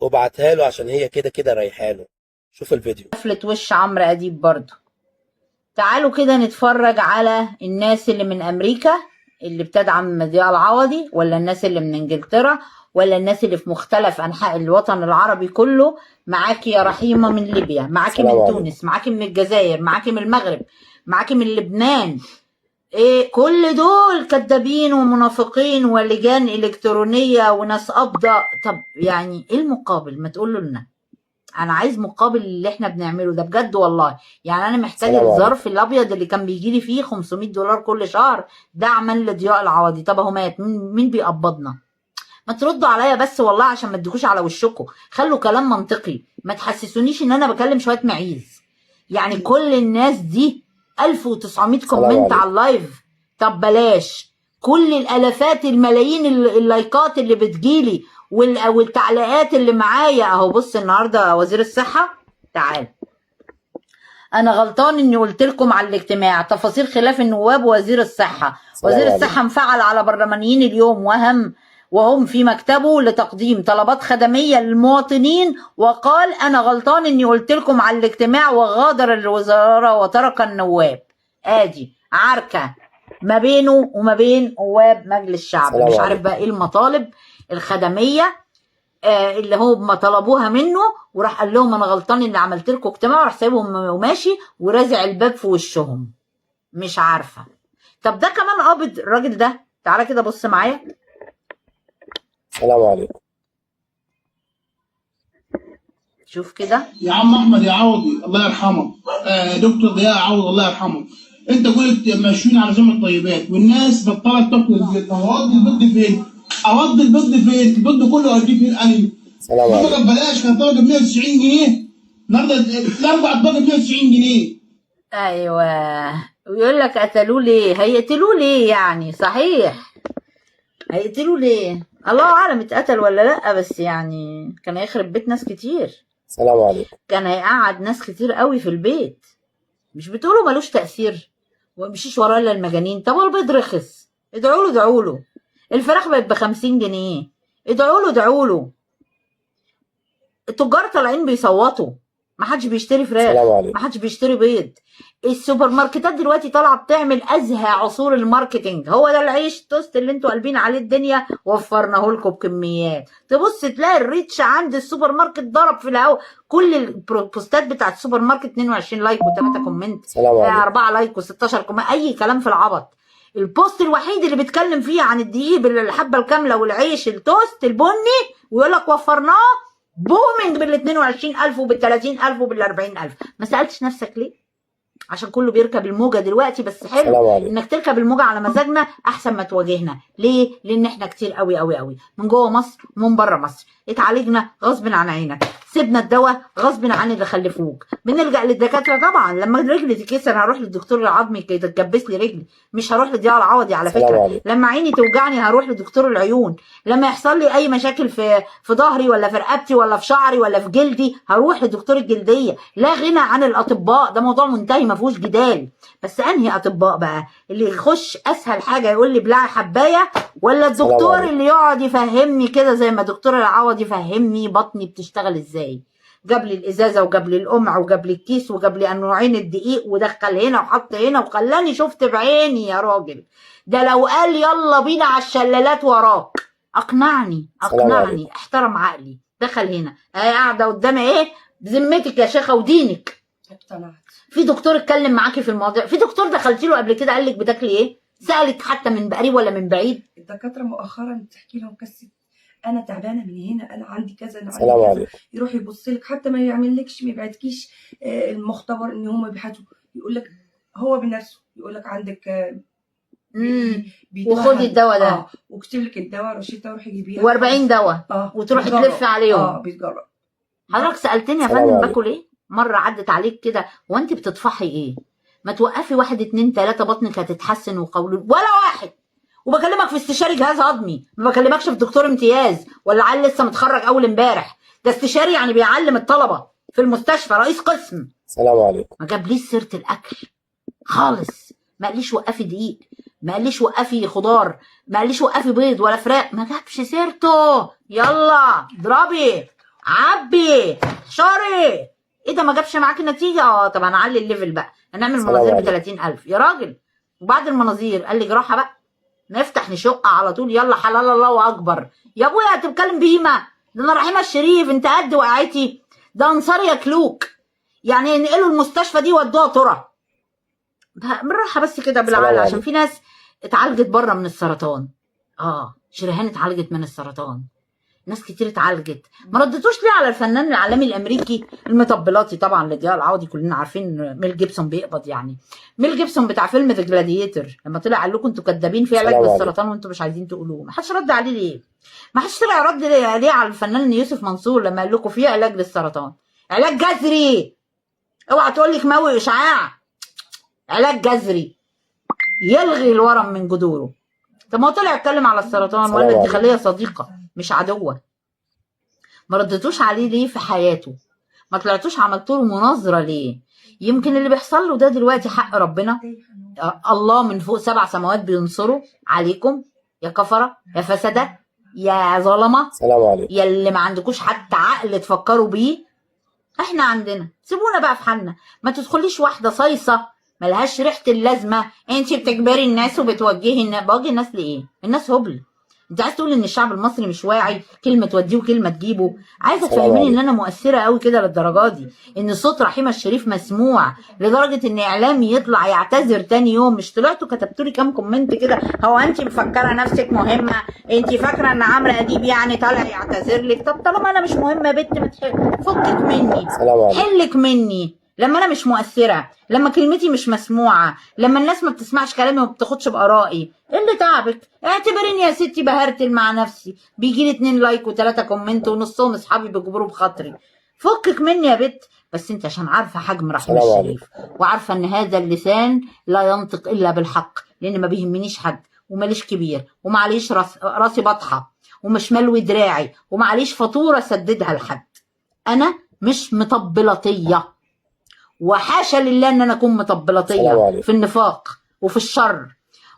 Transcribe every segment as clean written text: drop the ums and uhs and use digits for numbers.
وابعتها له عشان هي كده كده رايحاله. شوف الفيديو. قفلة وش عمرو أديب برضو. تعالوا كده نتفرج على الناس اللي من أمريكا اللي بتدعم ضياء العوضي، ولا الناس اللي من إنجلترا، ولا الناس اللي في مختلف أنحاء الوطن العربي كله. معاكي يا رحيمة من ليبيا، معاكي السلام من عليكم. تونس، معاكي من الجزائر، معاكي من المغرب، معاكي من لبنان. إيه كل دول كدابين ومنافقين ولجان إلكترونية وناس قابضة. طب يعني إيه المقابل؟ ما تقولوا لنا. انا عايز مقابل اللي احنا بنعمله ده بجد والله. يعني انا محتاج السلام عليكم. الظرف الابيض اللي كان بيجي لي فيه $500 كل شهر دعما لضياء العوضي. طب اهو مات، مين بيقبضنا؟ ما تردوا عليا بس والله عشان ما تديكوش على وشكم. خلوا كلام منطقي، ما تحسسونيش ان انا بكلم شويه معيز. يعني كل الناس دي 1900 السلام كومنت على عليكم. اللايف. طب بلاش كل الالافات الملايين اللايكات اللي بتجيلي والتعليقات اللي معايا. اهو بص النهارده وزير الصحه. تعال، انا غلطان اني قلت لكم على الاجتماع تفاصيل خلاف النواب ووزير الصحه. السلام وزير عليكم. الصحه انفعل على برلمانيين اليوم وهم في مكتبه لتقديم طلبات خدميه للمواطنين، وقال انا غلطان اني قلت لكم على الاجتماع، وغادر الوزاره وترك النواب. ادي عركه ما بينه وما بين نواب مجلس الشعب. السلام مش عارف عليكم. بقى ايه المطالب الخدميه اللي هم طلبوها منه، وراح قال لهم انا غلطان اني عملت لكم اجتماع، وراح سايبهم وماشي ورازع الباب في وشهم. مش عارفه. طب ده كمان قابض الراجل ده. تعالى كده بص معايا. السلام عليكم. شوف كده يا عم احمد يا عوضي الله يرحمه، دكتور ضياء عوض الله يرحمه. انت قلت ماشيين على زمن الطيبات والناس بطلت تاكل البيض. اودي البيض فين؟ اودي البيض فين؟ البيض كله اوديه فين؟ انا السلام البيض عليكم. ببلاش، كان طبق ب 190 جنيه، النهارده الاربع اطباق ب 190 جنيه. ايوه. ويقول لك قتلوه ليه؟ هيقتلوه ليه يعني؟ صحيح هيقتلوه ليه؟ الله اعلم اتقتل ولا لا، بس يعني كان هيخرب بيت ناس كتير. السلام عليكم. كان هيقعد ناس كتير قوي في البيت. مش بتقولوا ملوش تأثير ومشيش وراه الا المجانين؟ طب والبيض رخص، ادعوا له ادعوا له. الفراخ بقت ب50 جنيه، ادعوا له ادعوا له. التجار طالعين بيصوتوا، محدش بيشتري فراخ، السلام عليكم. محدش بيشتري بيض. السوبر ماركتات دلوقتي طالعه بتعمل ازهى عصور الماركتينج. هو ده العيش التوست اللي انتوا قلبين عليه الدنيا، وفرناه لكم بكميات. تبص تلاقي الريتش عند السوبر ماركت ضرب في الهواء. كل البوستات بتاعت السوبر ماركت 22 لايك و3 كومنت، السلام عليكم. 4 لايك و16 كومنت، اي كلام في العبط. البوست الوحيد اللي بيتكلم فيه عن الدقيق بالحبه الكامله والعيش التوست البني، ويقول لك وفرناه بومينج بال 22,000 وبال 30,000 وبال 40,000. ما سالتش نفسك ليه؟ عشان كله بيركب الموجة دلوقتي. بس حلو السلام عليكم. انك تركب الموجة على مزاجنا احسن ما تواجهنا. ليه؟ لان احنا كتير قوي قوي قوي من جوه مصر ومن بره مصر. اتعالجنا غصب عن عينك، سيبنا الدواء غصب عن اللي خلفوك. بنلجأ للدكاترة طبعا. لما رجلي تتكسر هروح للدكتور العظمي يتجبس لي رجلي، مش هروح لضياء العوضي على السلام فكرة. عليكم. لما عيني توجعني هروح لدكتور العيون. لما يحصل لي اي مشاكل في ظهري ولا في رقبتي ولا في شعري ولا في جلدي هروح لدكتور الجلدية. لا غنى عن الاطباء، ده موضوع منتهي ما فيهوش جدال. بس انهي اطباء بقى اللي يخش اسهل حاجه يقول لي بلعي حبايه، ولا السلام الدكتور عليكم. اللي يقعد يفهمني كده زي ما دكتور العوض يفهمني بطني بتشتغل ازاي؟ جاب لي الازازه وجاب لي القمع وجاب لي الكيس وجاب لي نوعين الدقيق ودخل هنا وحط هنا وخلاني شفت بعيني يا راجل. ده لو قال يلا بينا على الشلالات وراك اقنعني السلام عليكم. اقنعني احترم عقلي. دخل هنا اهي قاعده قدامي ايه بذمتك يا شيخه ودينك. اقتنعت. في دكتور اتكلم معاكي في المواضيع؟ في دكتور دخلتي له قبل كده قال لك بتاكلي ايه؟ سالك حتى من قريب ولا من بعيد؟ الدكاتره مؤخرا تحكي لهم قصه انا تعبانه من هنا، انا عندي كذا، انا السلام عندي كذا، عليكم. يروح يبص لك حتى ما يعملكش ما يبعتكيش المختبر ان هم بيبحثوا، يقول لك هو بنفسه يقول لك عندك وخدي الدواء ده وكتب لك الدواء روشته وروحي جيبيها و40 دواء وتروحي تلفي عليهم. بيتجرب. حضرتك سالتني يا السلام فندم عليكم. باكل ايه؟ مره عدت عليك كده وانت بتطفحي ايه؟ ما توقفي 1 2 3 بطنك هتتحسن وقولوا ولا واحد. وبكلمك في استشاري جهاز هضمي، ما بكلمكش في دكتور امتياز ولا عيل لسه متخرج اول امبارح. ده استشاري يعني بيعلم الطلبه في المستشفى، رئيس قسم. السلام عليكم. ما جابليش سيره الاكل خالص. ما قاليش وقفي دقيق، ما قاليش وقفي خضار، ما قاليش وقفي بيض ولا فراخ، ما جابش سيرته. يلا اضربي عبي شاري. ايه ده ما جابش معاك نتيجه؟ طب هنعلي الليفل بقى، هنعمل السلام مناظير ب عليكم. 30,000 يا راجل. وبعد المناظير قال لي جراحه بقى، نفتح نشق على طول. يلا حلال الله اكبر. يا ابويا هتتكلم بهيمه؟ ده انا رحيمه الشريف، انت قد وقعتي؟ ده انصار ياكلوك. يعني ينقلوا المستشفى دي ودوها ترى بالراحه بس كده بالعقل، السلام عشان عليكم. في ناس اتعالجت بره من السرطان. شريهان اتعالجت من السرطان، ناس كتير اتعالجت. ما ردتوش ليه على الفنان العالمي الامريكي المطبلاتي طبعا لضياء العوضي؟ كلنا عارفين ميل جيبسون بيقبض. يعني ميل جيبسون بتاع فيلم ذا جلاديتور لما طلع قال لكم انتوا كدابين في علاج السلام عليكم. للسرطان وانتوا مش عايزين تقولوه. ما حدش رد عليه ليه؟ ما حدش طلع رد ليه على الفنان يوسف منصور لما قال لكم في علاج للسرطان؟ علاج جذري، اوعى تقول لي كيماوي اشعاع، علاج جذري يلغي الورم من جذوره. طب ما هو طلع اتكلم على السرطان السلام وقال انت عليكم. خليه صديقه مش عدوه. ما ردتوش عليه ليه في حياته؟ ما طلعتوش عملتوا له مناظره ليه؟ يمكن اللي بيحصل له ده دلوقتي حق ربنا. الله من فوق 7 سماوات بينصره عليكم يا كفره يا فسده يا ظلمه السلام عليكم. يا اللي ما عندكوش حتى عقل تفكروا بيه. احنا عندنا، سيبونا بقى في حالنا. ما تدخليش واحده صيصه ملهاش ريحه اللازمه انت بتجبري الناس وبتوجهي الناس. بوجه الناس لايه؟ الناس هبل. انت عايز تقول ان الشعب المصري مش واعي؟ كلمه توديه وكلمه تجيبه. عايزه السلام تفهميني ان عليكم. انا مؤثره قوي كده للدرجه دي ان صوت رحيمه الشريف مسموع لدرجه ان اعلامي يطلع يعتذر تاني يوم؟ مش طلعتوا كتبتوا لي كام كومنت كده؟ هو انت مفكره نفسك مهمه؟ انت فاكره ان عمرو اديب يعني طالع يعتذر لك؟ طب طالما انا مش مهمه يا بت فكك مني، السلام عليكم. حلك مني. لما انا مش مؤثره، لما كلمتي مش مسموعه، لما الناس ما بتسمعش كلامي وما بتاخدش بارائي، ايه اللي تعبك؟ اعتبريني يا ستي بهرتل مع نفسي، بيجي لي 2 لايك و3 كومنت ونصهم اصحابي بيجبروا بخاطري. فكك مني يا بت. بس انت عشان عارفه حجم رحمه السلام الشريف وعارفه ان هذا اللسان لا ينطق الا بالحق، لان ما بيهمنيش حد وماليش كبير ومعليش راسي بطحه ومش ملوي دراعي ومعليش فاتوره سددها لحد. انا مش مطبلطيه، وحاشا لله ان انا اكون السلام مطبلطيه عليكم. في النفاق وفي الشر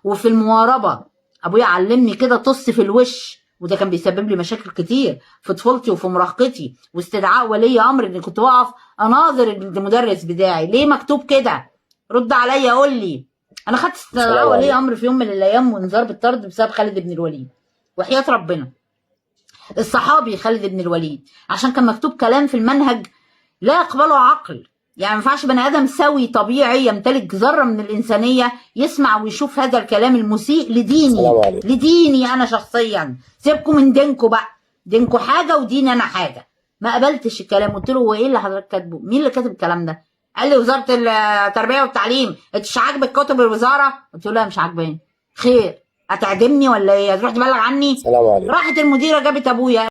وفي المواربه. ابويا علمني كده طص في الوش، وده كان بيسبب لي مشاكل كتير في طفولتي وفي مراهقتي واستدعاء ولي امر اني كنت واقف اناظر المدرس بتاعي. ليه مكتوب كده؟ رد عليا قول لي. انا خدت استدعاء السلام ولي عليكم. امر في يوم من الايام وانذار بالطرد بسبب خالد بن الوليد، وحياة ربنا الصحابي خالد بن الوليد، عشان كان مكتوب كلام في المنهج لا يقبله عقل. يعني ما ينفعش بني ادم سوي طبيعي يمتلك ذره من الانسانيه يسمع ويشوف هذا الكلام المسيء لديني، السلام عليكم. لديني انا شخصيا. سيبكم من دينكم بقى، دينكم حاجه وديني انا حاجه. ما قبلتش الكلام. قلت له هو ايه اللي حضرتك كاتبه؟ مين اللي كاتب الكلام ده؟ قال لي وزاره التربيه والتعليم. انت مش عاجبك كتب الوزاره؟ قلت له لا مش عاجباني. خير هتعدمني ولا ايه؟ هتروح تبلغ عني؟ السلام عليكم. راحت المديره جابت ابويا